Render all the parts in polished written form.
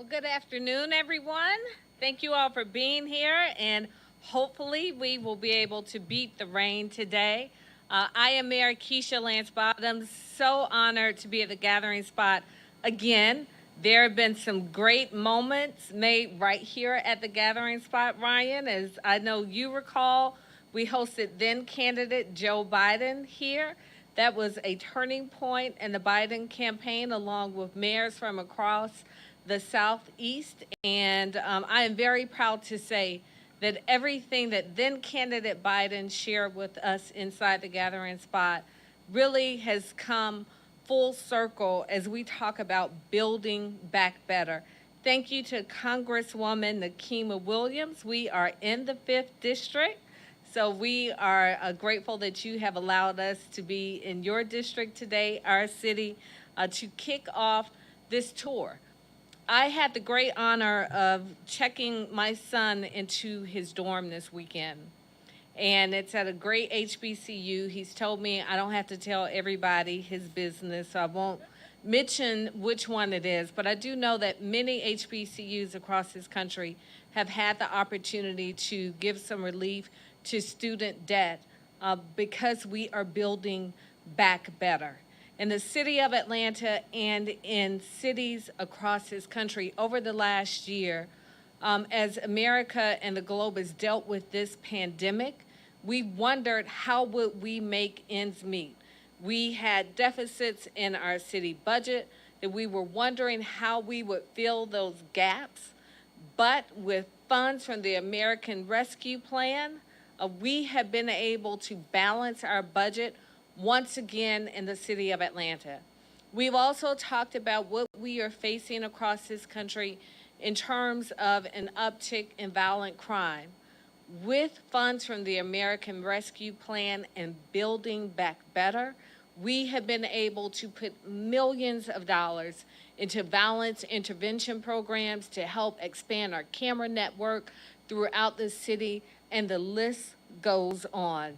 Well, good afternoon, everyone. Thank you all for being here, and hopefully we will be able to beat the rain today. I am Mayor Keisha Lance Bottoms, so honored to be at the gathering spot again. There have been some great moments made right here at the gathering spot, Ryan. As I know you recall, we hosted then candidate Joe Biden here. That was a turning point in the Biden campaign, along with mayors from across the Southeast. And I am very proud to say that everything that then candidate Biden shared with us inside the gathering spot really has come full circle as we talk about building back better. Thank you to Congresswoman Nakima Williams. We are in the 5th District. So we are grateful that you have allowed us to be in your district today, our city, to kick off this tour. I had the great honor of checking my son into his dorm this weekend. And it's at a great HBCU. He's told me I don't have to tell everybody his business, so I won't mention which one it is. But I do know that many HBCUs across this country have had the opportunity to give some relief to student debt because we are building back better. In the city of Atlanta and in cities across this country over the last year, as America and the globe has dealt with this pandemic, we wondered how would we make ends meet. We had deficits in our city budget that we were wondering how we would fill those gaps. But with funds from the American Rescue Plan, we have been able to balance our budget once again in the city of Atlanta. We've also talked about what we are facing across this country in terms of an uptick in violent crime. With funds from the American Rescue Plan and Building Back Better, we have been able to put millions of dollars into violence intervention programs to help expand our camera network throughout the city, and the list goes on.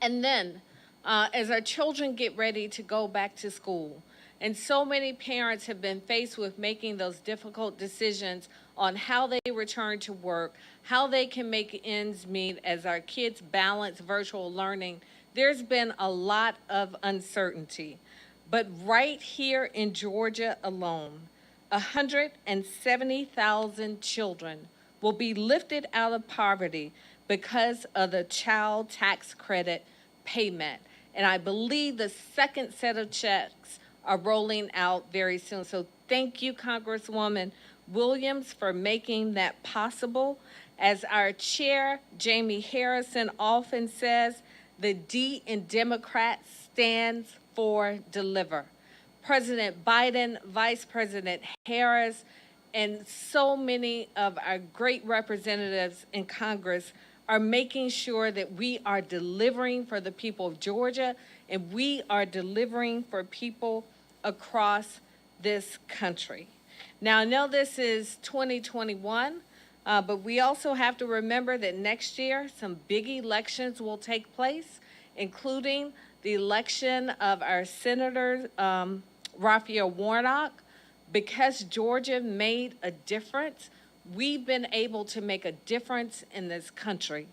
And then, as our children get ready to go back to school, and so many parents have been faced with making those difficult decisions on how they return to work, how they can make ends meet as our kids balance virtual learning, there's been a lot of uncertainty. But right here in Georgia alone, 170,000 children will be lifted out of poverty because of the child tax credit payment. And I believe the second set of checks are rolling out very soon. So thank you, Congresswoman Williams, for making that possible. As our chair, Jamie Harrison, often says, the D in Democrat stands for deliver. President Biden, Vice President Harris, and so many of our great representatives in Congress are making sure that we are delivering for the people of Georgia and we are delivering for people across this country. Now, I know this is 2021, but we also have to remember that next year some big elections will take place, including the election of our Senator Raphael Warnock. Because Georgia made a difference, we've been able to make a difference in this country.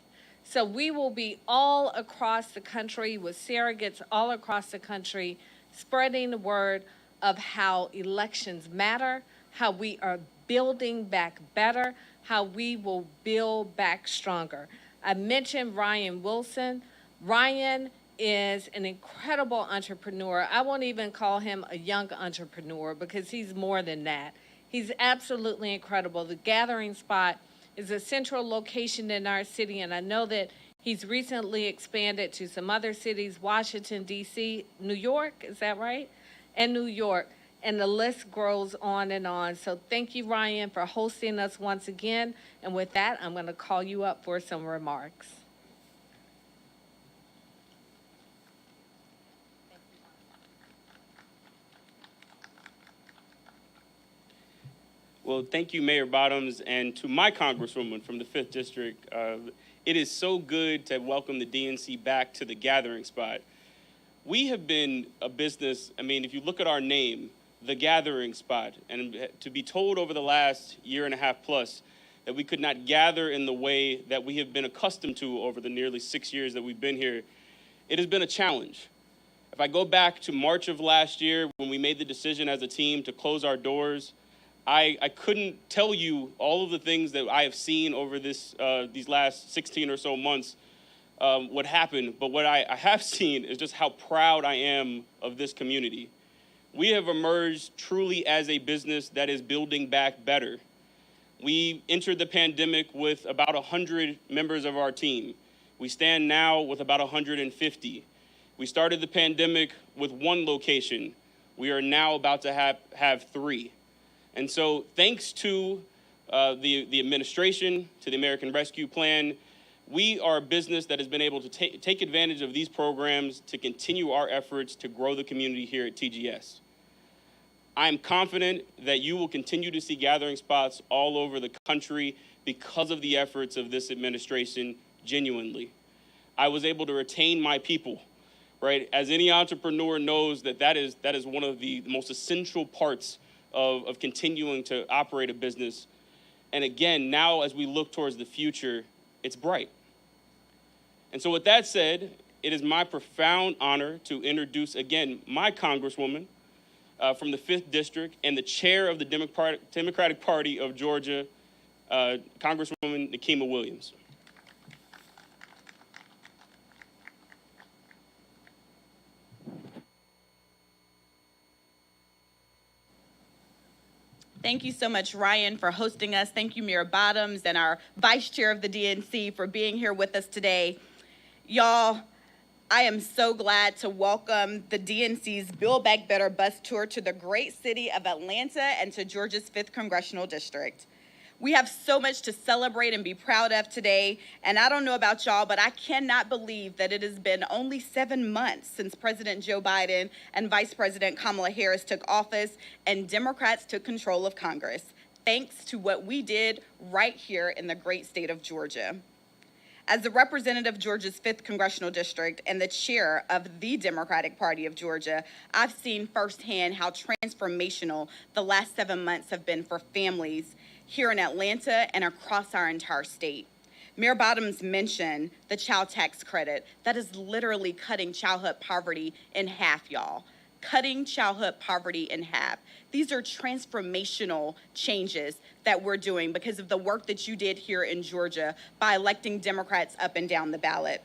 So we will be all across the country with surrogates all across the country spreading the word of how elections matter, how we are building back better, how we will build back stronger. I mentioned Ryan Wilson. Ryan is an incredible entrepreneur. I won't even call him a young entrepreneur because he's more than that. He's absolutely incredible. The Gathering Spot is a central location in our city, and I know that he's recently expanded to some other cities, Washington, D.C., New York, is that right? And New York, and the list grows on and on. So thank you, Ryan, for hosting us once again. And with that, I'm going to call you up for some remarks. Well, thank you, Mayor Bottoms, and to my Congresswoman from the 5th District. It is so good to welcome the DNC back to the gathering spot. We have been a business, I mean, if you look at our name, the gathering spot. And to be told over the last year and a half plus that we could not gather in the way that we have been accustomed to over the nearly 6 years that we've been here, it has been a challenge. If I go back to March of last year when we made the decision as a team to close our doors, I couldn't tell you all of the things that I have seen over these last 16 or so months what happened, but what I have seen is just how proud I am of this community. We have emerged truly as a business that is building back better. We entered the pandemic with about 100 members of our team. We stand now with about 150. We started the pandemic with one location. We are now about to have 3. And so thanks to the administration, to the American Rescue Plan, we are a business that has been able to take advantage of these programs to continue our efforts to grow the community here at TGS. I am confident that you will continue to see gathering spots all over the country because of the efforts of this administration, genuinely. I was able to retain my people, right? As any entrepreneur knows that is one of the most essential parts of continuing to operate a business. And again, now as we look towards the future, it's bright. And so with that said, it is my profound honor to introduce again my Congresswoman from the 5th District and the chair of the Democratic Party of Georgia, Congresswoman Nikema Williams. Thank you so much, Ryan, for hosting us. Thank you, Mayor Bottoms, and our Vice Chair of the DNC for being here with us today. Y'all, I am so glad to welcome the DNC's Build Back Better bus tour to the great city of Atlanta and to Georgia's 5th Congressional District. We have so much to celebrate and be proud of today, and I don't know about y'all, but I cannot believe that it has been only 7 months since President Joe Biden and Vice President Kamala Harris took office and Democrats took control of Congress, thanks to what we did right here in the great state of Georgia. As the representative of Georgia's 5th Congressional District and the chair of the Democratic Party of Georgia, I've seen firsthand how transformational the last 7 months have been for families here in Atlanta and across our entire state. Mayor Bottoms mentioned the child tax credit. That is literally cutting childhood poverty in half, y'all. Cutting childhood poverty in half. These are transformational changes that we're doing because of the work that you did here in Georgia by electing Democrats up and down the ballot.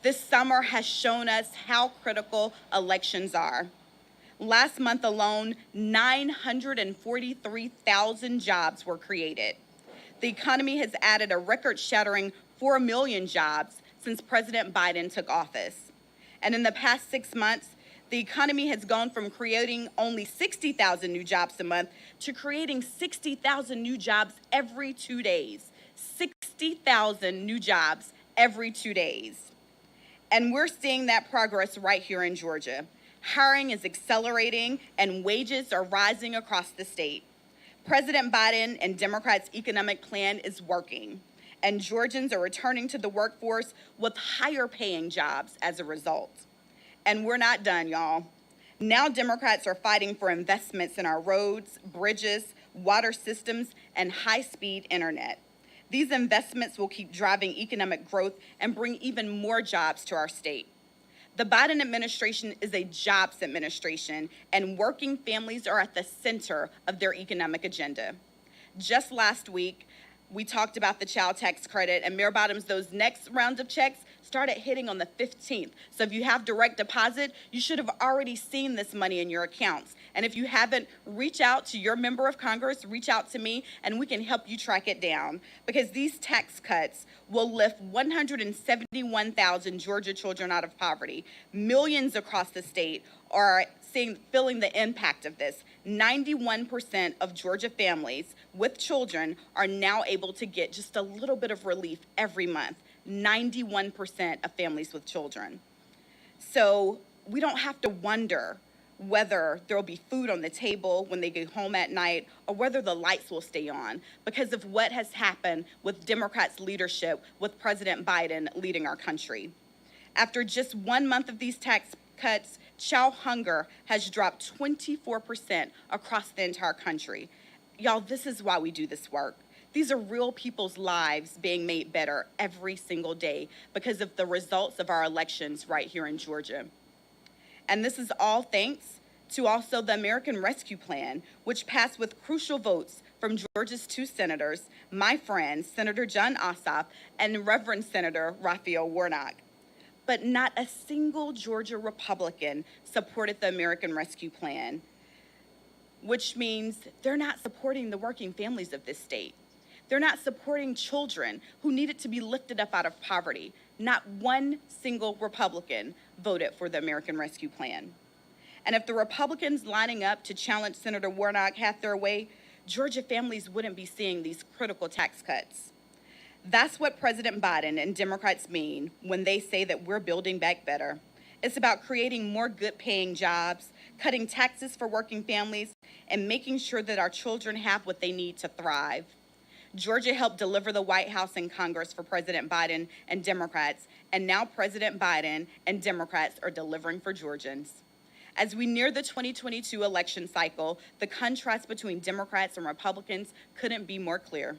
This summer has shown us how critical elections are. Last month alone, 943,000 jobs were created. The economy has added a record-shattering 4 million jobs since President Biden took office. And in the past 6 months, the economy has gone from creating only 60,000 new jobs a month to creating 60,000 new jobs every 2 days. 60,000 new jobs every 2 days. And we're seeing that progress right here in Georgia. Hiring is accelerating and wages are rising across the state. President Biden and Democrats' economic plan is working, and Georgians are returning to the workforce with higher paying jobs as a result. And we're not done, y'all. Now Democrats are fighting for investments in our roads, bridges, water systems, and high-speed internet. These investments will keep driving economic growth and bring even more jobs to our state. The Biden administration is a jobs administration, and working families are at the center of their economic agenda. Just last week, we talked about the child tax credit, and Mayor Bottoms, those next rounds of checks started hitting on the 15th. So if you have direct deposit, you should have already seen this money in your accounts. And if you haven't, reach out to your member of Congress, reach out to me, and we can help you track it down. Because these tax cuts will lift 171,000 Georgia children out of poverty. Millions across the state are feeling the impact of this. 91% of Georgia families with children are now able to get just a little bit of relief every month. 91% of families with children. So we don't have to wonder whether there will be food on the table when they go home at night or whether the lights will stay on because of what has happened with Democrats' leadership with President Biden leading our country. After just 1 month of these tax cuts, child hunger has dropped 24% across the entire country. Y'all, this is why we do this work. These are real people's lives being made better every single day because of the results of our elections right here in Georgia. And this is all thanks to also the American Rescue Plan, which passed with crucial votes from Georgia's 2 senators, my friends, Senator John Ossoff and Reverend Senator Raphael Warnock. But not a single Georgia Republican supported the American Rescue Plan, which means they're not supporting the working families of this state. They're not supporting children who needed to be lifted up out of poverty. Not one single Republican voted for the American Rescue Plan. And if the Republicans lining up to challenge Senator Warnock had their way, Georgia families wouldn't be seeing these critical tax cuts. That's what President Biden and Democrats mean when they say that we're building back better. It's about creating more good-paying jobs, cutting taxes for working families, and making sure that our children have what they need to thrive. Georgia helped deliver the White House and Congress for President Biden and Democrats, and now President Biden and Democrats are delivering for Georgians. As we near the 2022 election cycle, the contrast between Democrats and Republicans couldn't be more clear.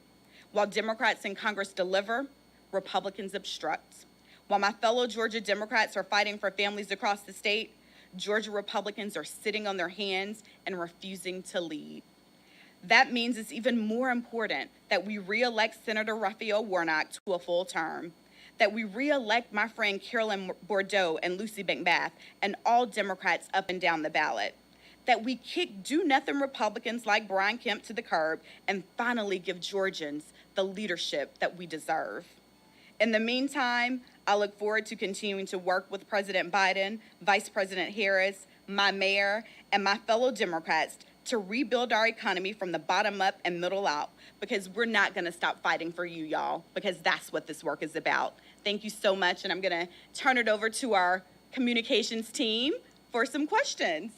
While Democrats in Congress deliver, Republicans obstruct. While my fellow Georgia Democrats are fighting for families across the state, Georgia Republicans are sitting on their hands and refusing to lead. That means it's even more important that we re-elect Senator Raphael Warnock to a full term, that we re-elect my friend Carolyn Bordeaux and Lucy McBath and all Democrats up and down the ballot, that we kick do-nothing Republicans like Brian Kemp to the curb and finally give Georgians the leadership that we deserve. In the meantime, I look forward to continuing to work with President Biden, Vice President Harris, my mayor, and my fellow Democrats to rebuild our economy from the bottom up and middle out, because we're not going to stop fighting for you, y'all, because that's what this work is about. Thank you so much, and I'm going to turn it over to our communications team for some questions.